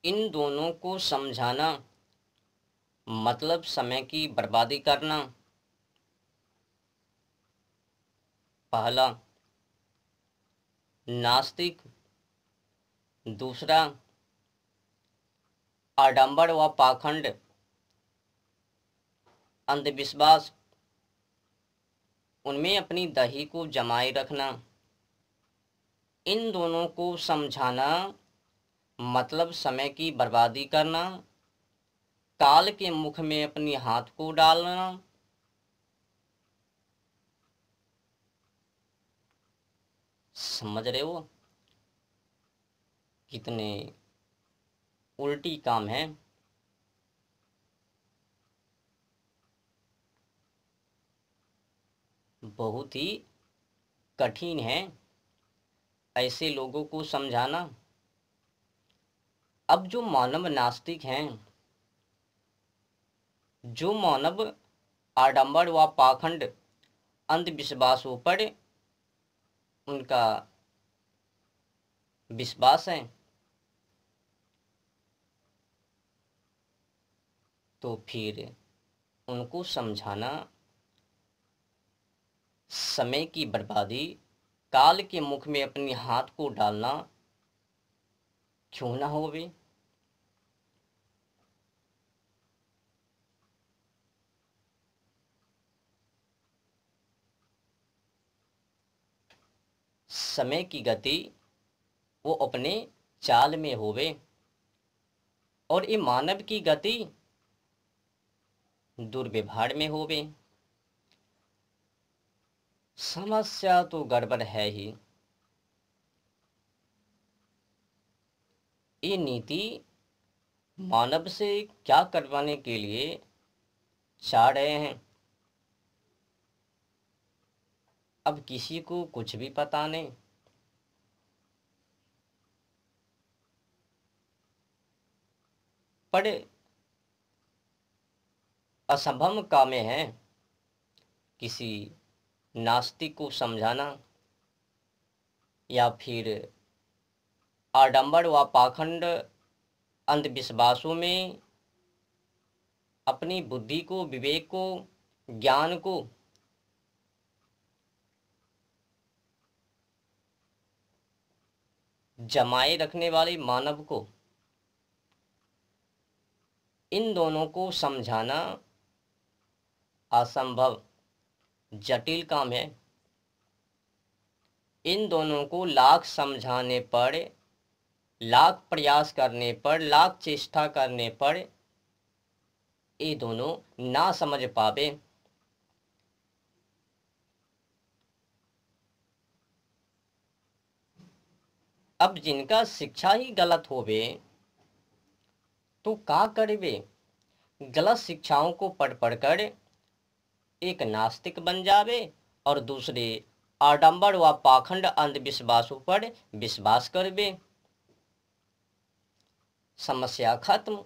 इन दोनों को समझाना मतलब समय की बर्बादी करना। पहला नास्तिक, दूसरा आडंबर व पाखंड, अंधविश्वास, उनमें अपनी दही को जमाए रखना। इन दोनों को समझाना मतलब समय की बर्बादी करना, काल के मुख में अपनी हाथ को डालना। समझ रहे हो कितने उल्टी काम है। बहुत ही कठिन है ऐसे लोगों को समझाना। अब जो मानव नास्तिक हैं, जो मानव आडंबर व पाखंड अंधविश्वासों पर उनका विश्वास है, तो फिर उनको समझाना समय की बर्बादी, काल के मुख में अपने हाथ को डालना क्यों ना होवे। समय की गति वो अपने चाल में होवे और ये मानव की गति दुर्व्यवहार में होवे। समस्या तो गड़बड़ है ही। ये नीति मानव से क्या करवाने के लिए चाह रहे हैं, अब किसी को कुछ भी पता नहीं। पर असंभव काम है किसी नास्तिक को समझाना या फिर आडंबर व पाखंड अंधविश्वासों में अपनी बुद्धि को, विवेक को, ज्ञान को जमाए रखने वाले मानव को, इन दोनों को समझाना असंभव, जटिल काम है। इन दोनों को लाख समझाने पर, लाख प्रयास करने पर, लाख चेष्टा करने पर ये दोनों ना समझ पावे। अब जिनका शिक्षा ही गलत होवे तो का करवे, गलत शिक्षाओं को पढ़ पढ़कर एक नास्तिक बन जावे और दूसरे आडंबर व पाखंड अंधविश्वासों पर विश्वास करवे। समस्या खत्म।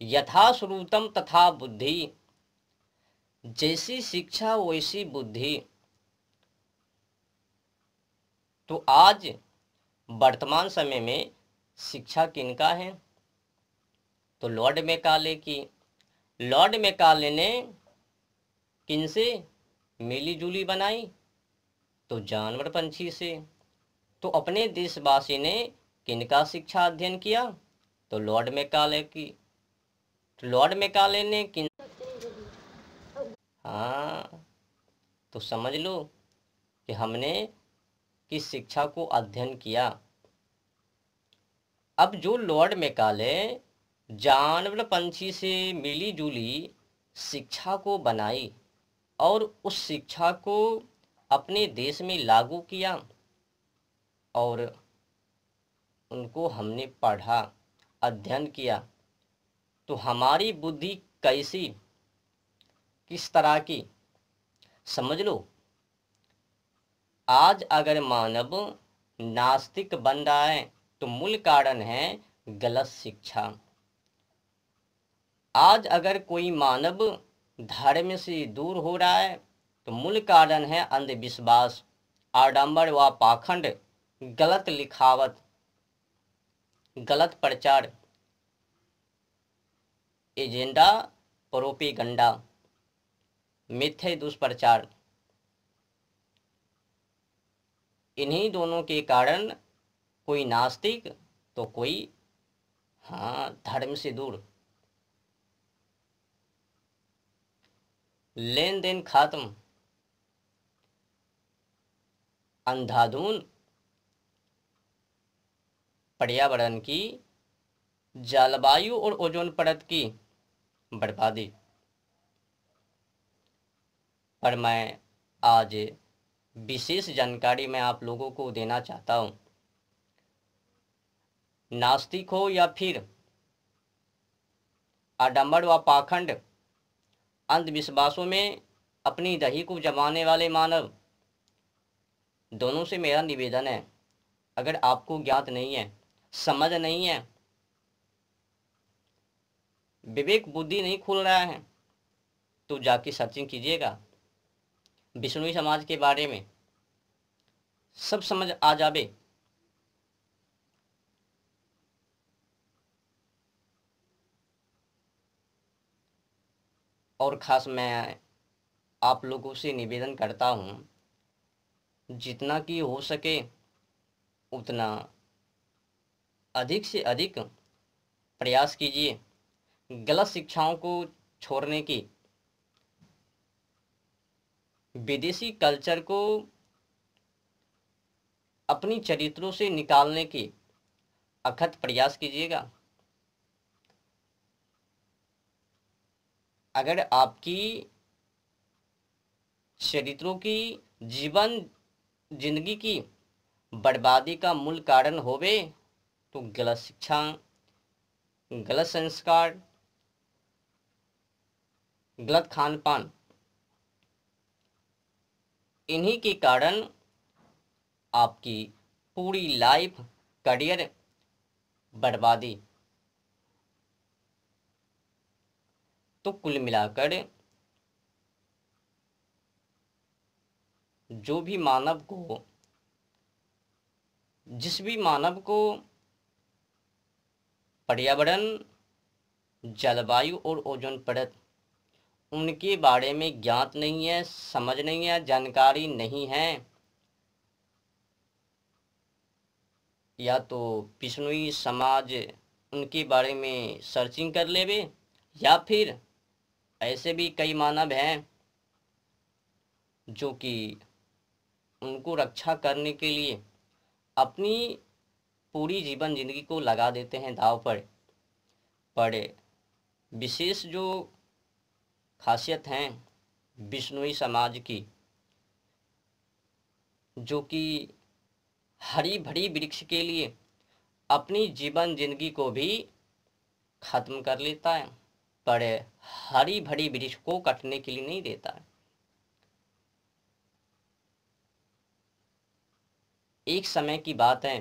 यथा श्रुतम तथा बुद्धि, जैसी शिक्षा वैसी बुद्धि। तो आज वर्तमान समय में शिक्षा किनका है, तो लॉर्ड मैकाले की। लॉर्ड मैकाले ने किनसे मिली जुली बनाई, तो जानवर पंछी से। तो अपने देशवासी ने किनका शिक्षा अध्ययन किया, तो लॉर्ड मैकाले की। तो लॉर्ड मैकाले ने किन, हाँ, तो समझ लो कि हमने किस शिक्षा को अध्ययन किया। अब जो लॉर्ड मैकाले जानवर पंछी से मिली जुली शिक्षा को बनाई और उस शिक्षा को अपने देश में लागू किया और उनको हमने पढ़ा, अध्ययन किया, तो हमारी बुद्धि कैसी, किस तरह की, समझ लो। आज अगर मानव नास्तिक बन रहा है तो मूल कारण है गलत शिक्षा। आज अगर कोई मानव धर्म से दूर हो रहा है तो मूल कारण है अंधविश्वास, आडंबर व पाखंड, गलत लिखावट, गलत प्रचार, एजेंडा, प्रोपेगंडा, मिथ्या दुष्प्रचार, इन्हीं दोनों के कारण कोई नास्तिक तो कोई धर्म से दूर। लेन देन खत्म, अंधाधुन पर्यावरण की, जलवायु और ओजोन परत की बर्बादी। पर मैं आज विशेष जानकारी मैं आप लोगों को देना चाहता हूं। नास्तिक हो या फिर आडंबर व पाखंड अंधविश्वासों में अपनी दही को जमाने वाले मानव, दोनों से मेरा निवेदन है, अगर आपको ज्ञात नहीं है, समझ नहीं है, विवेक बुद्धि नहीं खुल रहा है, तो जाके सर्चिंग कीजिएगा बिश्नोई समाज के बारे में, सब समझ आ जावे। और खास मैं आप लोगों से निवेदन करता हूं, जितना कि हो सके उतना अधिक से अधिक प्रयास कीजिए गलत शिक्षाओं को छोड़ने की, विदेशी कल्चर को अपनी चरित्रों से निकालने की अथक प्रयास कीजिएगा। अगर आपकी चरित्रों की जीवन जिंदगी की बर्बादी का मूल कारण होवे तो गलत शिक्षा, गलत संस्कार, गलत खान पान, इन्हीं के कारण आपकी पूरी लाइफ, करियर बर्बादी। तो कुल मिलाकर जो भी मानव को, जिस भी मानव को पर्यावरण, जलवायु और ओजोन परत उनके बारे में ज्ञात नहीं है, समझ नहीं है, जानकारी नहीं है, या तो बिश्नोई समाज उनके बारे में सर्चिंग कर लेवे, या फिर ऐसे भी कई मानव हैं जो कि उनको रक्षा करने के लिए अपनी पूरी जीवन जिंदगी को लगा देते हैं दांव पर विशेष जो खासियत हैं बिश्नोई समाज की, जो कि हरी भरी वृक्ष के लिए अपनी जीवन जिंदगी को भी खत्म कर लेता है, पर हरी भरी वृक्ष को कटने के लिए नहीं देता है। एक समय की बात है,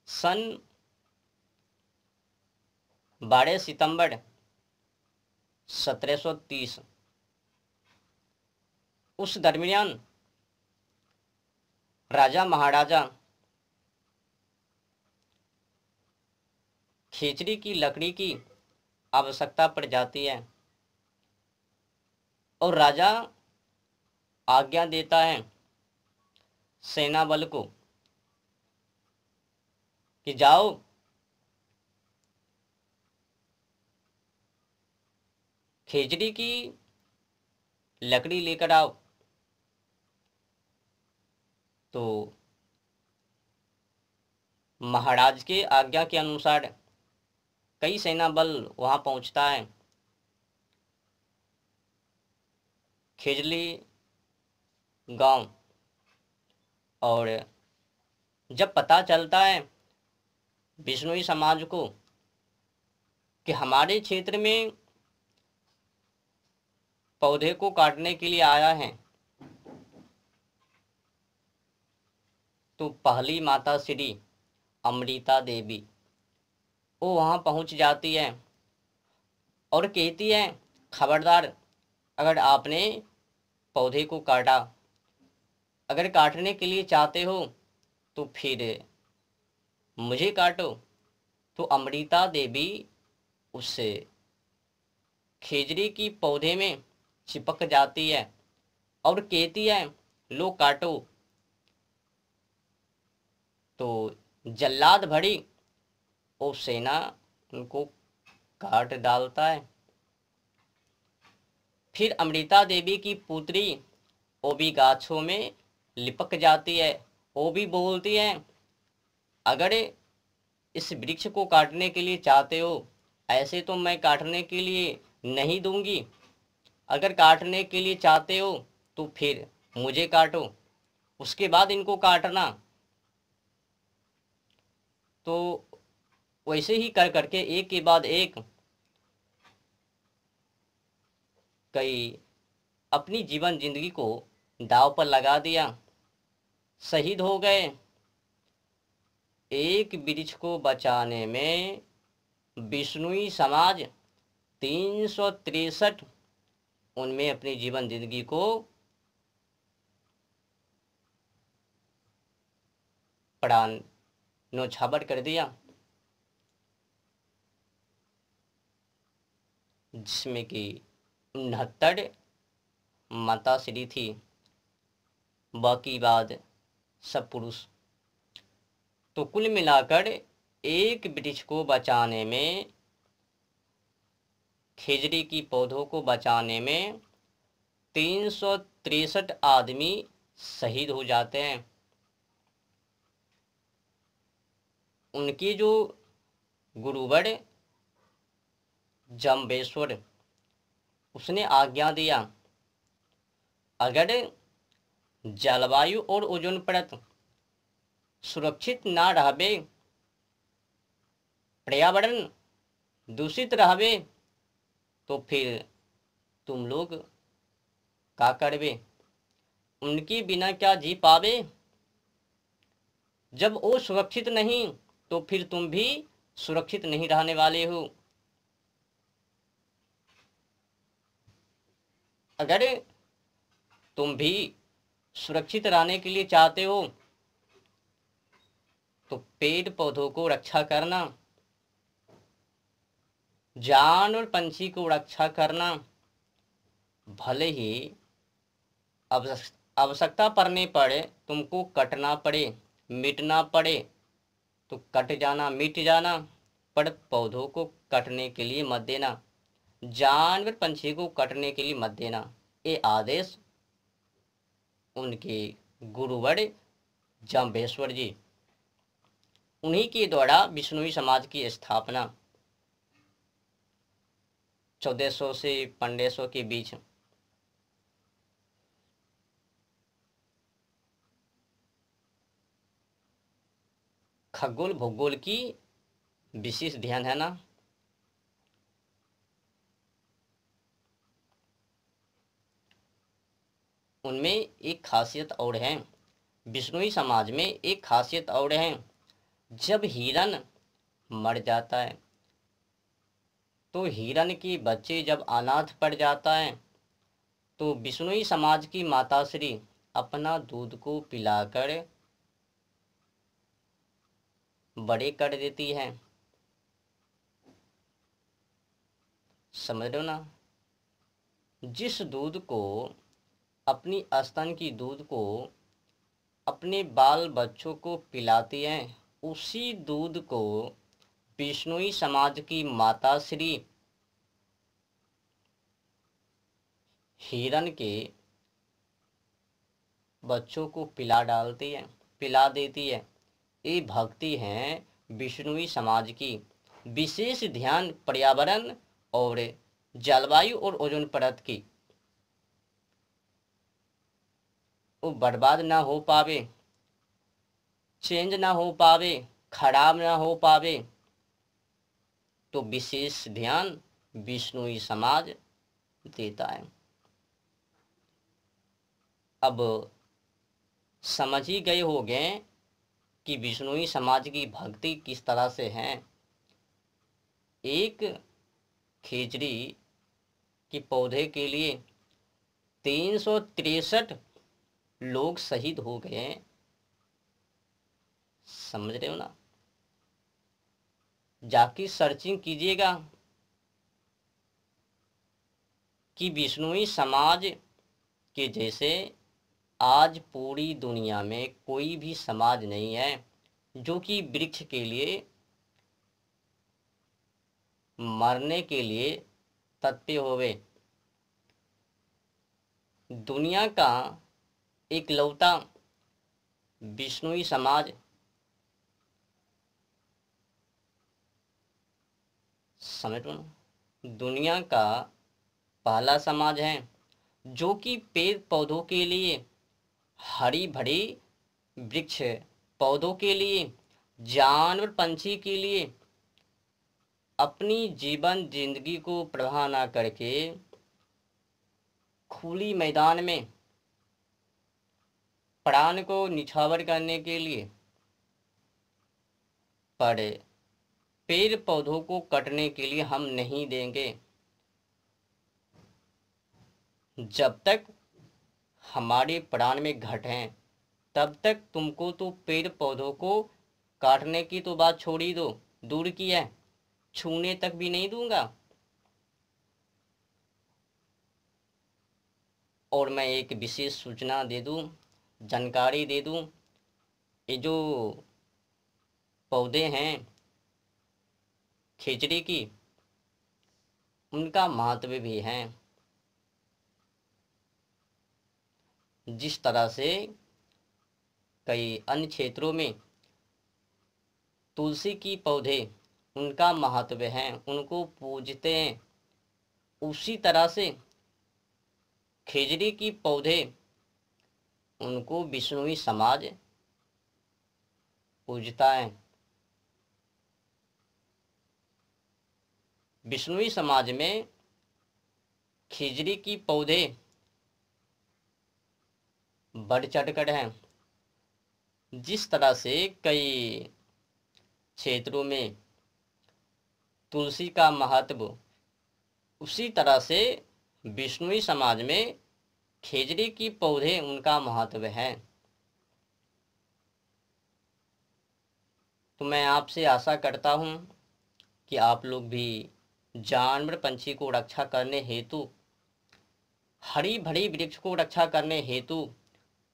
सन 12 सितंबर 1730, उस दरमियान राजा महाराजा खेचड़ी की लकड़ी की आवश्यकता पड़ जाती है और राजा आज्ञा देता है सेना बल को कि जाओ खेचड़ी की लकड़ी लेकर आओ। तो महाराज के आज्ञा के अनुसार कई सेना बल वहां पहुंचता है। खेजली गांव, और जब पता चलता है बिश्नोई समाज को कि हमारे क्षेत्र में पौधे को काटने के लिए आया है, तो पहली माता श्री अमृता देवी वो वहां पहुंच जाती है और कहती है, खबरदार, अगर आपने पौधे को काटा, अगर काटने के लिए चाहते हो तो फिर मुझे काटो, तो अमृता देवी उससे खेजड़ी की पौधे में चिपक जाती है और कहती है लो काटो। तो जल्लाद भरी और सेना उनको काट डालता है। फिर अमृता देवी की पुत्री वो भी गाछों में लिपक जाती है। वो भी बोलती है अगर इस वृक्ष को काटने के लिए चाहते हो, ऐसे तो मैं काटने के लिए नहीं दूंगी, अगर काटने के लिए चाहते हो तो फिर मुझे काटो, उसके बाद इनको काटना। तो वैसे ही कर करके एक के बाद एक कई अपनी जीवन जिंदगी को दांव पर लगा दिया, शहीद हो गए। एक वृक्ष को बचाने में बिश्नोई समाज 363 उनमें अपनी जीवन जिंदगी को प्राण न्योछावर कर दिया, जिसमें कि 69 माताश्री थी, बाकी बाद सब पुरुष। तो कुल मिलाकर एक वृक्ष को बचाने में, खेजड़ी की पौधों को बचाने में 363 आदमी शहीद हो जाते हैं। उनकी जो गुरुवर जम्बेश्वर, उसने आज्ञा दिया अगर जलवायु और ओजोन परत सुरक्षित ना रहबे, पर्यावरण दूषित रहबे, तो फिर तुम लोग का करबे, उनके बिना क्या जी पावे। जब वो सुरक्षित नहीं तो फिर तुम भी सुरक्षित नहीं रहने वाले हो। अगर तुम भी सुरक्षित रहने के लिए चाहते हो तो पेड़ पौधों को रक्षा करना, जानवर पंछी को रक्षा करना, भले ही आवश्यकता पड़ने पर तुमको कटना पड़े, मिटना पड़े तो कट जाना, मिट जाना, पर पौधों को कटने के लिए मत देना, जानवर पंछी को कटने के लिए मत देना। ये आदेश उनके गुरुवर जाम्बेश्वर जी, उन्हीं के द्वारा बिश्नोई समाज की स्थापना 1400 से 1500 के बीच। खगोल भूगोल की विशेष ध्यान है ना। उनमें एक खासियत और है, बिश्नोई समाज में एक खासियत और है, जब हिरन मर जाता है तो हिरन के बच्चे जब अनाथ पड़ जाता है तो बिश्नोई समाज की माताश्री अपना दूध को पिलाकर बड़े कर देती है। समझ रहे हो ना, जिस दूध को, अपनी स्तन की दूध को अपने बाल बच्चों को पिलाती हैं, उसी दूध को बिश्नोई समाज की माताश्री हिरन के बच्चों को पिला डालती है, पिला देती है। ये भक्ति है बिश्नोई समाज की। विशेष ध्यान पर्यावरण और जलवायु और ओजोन परत की, वो बर्बाद ना हो पावे, चेंज ना हो पावे, खराब ना हो पावे, तो विशेष ध्यान बिश्नोई समाज देता है। अब समझ ही गए होंगे कि बिश्नोई समाज की भक्ति किस तरह से है। एक खेजड़ी के पौधे के लिए 363 लोग शहीद हो गए। समझ रहे हो ना। जाके सर्चिंग कीजिएगा कि बिश्नोई समाज के जैसे आज पूरी दुनिया में कोई भी समाज नहीं है जो कि वृक्ष के लिए मरने के लिए तत्पर होवे। दुनिया का इकलौता बिश्नोई समाज समझ लो, दुनिया का पहला समाज है जो कि पेड़ पौधों के लिए, हरी भरी वृक्ष पौधों के लिए, जानवर पंछी के लिए अपनी जीवन जिंदगी को प्रवाह ना करके खुली मैदान में प्राण को निछावर करने के लिए पड़े। पेड़ पौधों को कटने के लिए हम नहीं देंगे। जब तक हमारे प्राण में घट हैं तब तक तुमको तो पेड़ पौधों को काटने की तो बात छोड़ ही दो, दूर की है, छूने तक भी नहीं दूंगा। और मैं एक विशेष सूचना दे दूं, जानकारी दे दूं, ये जो पौधे हैं खिचड़ी की, उनका महत्व भी है। जिस तरह से कई अन्य क्षेत्रों में तुलसी की पौधे उनका महत्व है, उनको पूजते हैं, उसी तरह से खिचड़ी की पौधे उनको बिश्नोई समाज पूजता है। बिश्नोई समाज में खिचड़ी की पौधे बढ़ चढ़कर हैं। जिस तरह से कई क्षेत्रों में तुलसी का महत्व, उसी तरह से बिश्नोई समाज में खिचड़ी की पौधे उनका महत्व है। तो मैं आपसे आशा करता हूँ कि आप लोग भी जानवर पंछी को रक्षा करने हेतु, हरी भरी वृक्ष को रक्षा करने हेतु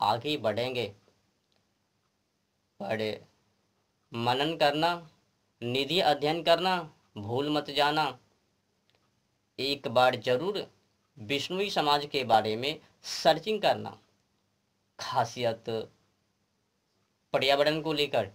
आगे बढ़ेंगे। पर मनन करना, निधि अध्ययन करना भूल मत जाना। एक बार जरूर बिश्नोई समाज के बारे में सर्चिंग करना, खासियत पर्यावरण को लेकर,